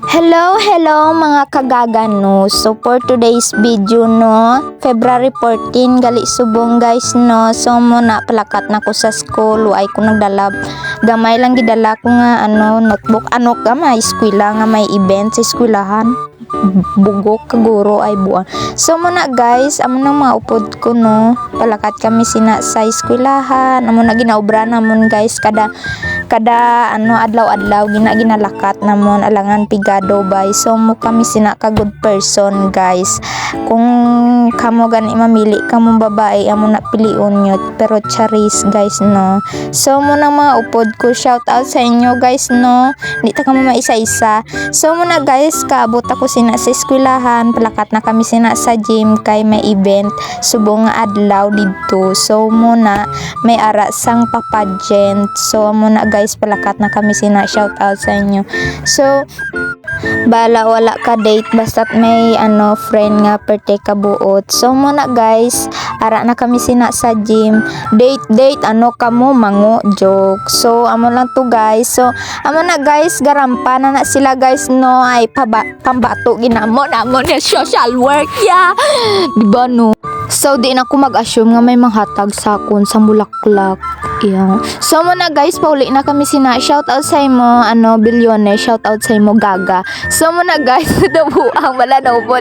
Hello mga kagagano. So for today's video no, February 14 gali subong guys no. So muna palakat na ko sa school, ay ko nagdala gamay lang gidala ko nga notebook may eskwela nga may event sa eskwelahan. Bugok kaguro ay buwan. So muna guys, amo nang maupod ko no. Palakat kami sina sa eskwelahan. Amo na ginaobra namon guys kada adlaw-adlaw ginalakat namon alangan pigado bay. So mo kami sina ka good person guys. Kung kamo gani mamili kamo babae amo na piliun nyo pero charis guys no. So mo nang mga upod ko, shout out sa inyo guys no. Di ta kamo maisa-isa. So muna guys, kaabot ako sina sa eskwelahan, palakat na kami sina sa gym kay may event subong nga adlaw didto. So muna may ara sang papageant. So muna guys, palakat na kami sina, shout out sa inyo. So bala wala ka date basta't may friend nga perte kabuot. So muna guys, ara na kami sina sa gym, date kamo mango joke. So amo lang to guys. So amo na guys, garampa na sila guys no, ay pambato ginamo namon ya social work ya, diba no. So di na ko mag-assume nga may manghatag sa akon sa bulaklak. Yeah. So muna guys, pauli na kami sina, shout out sa imo Bilyone, shout out sa imo Gaga. So muna guys, dabuang wala daw po.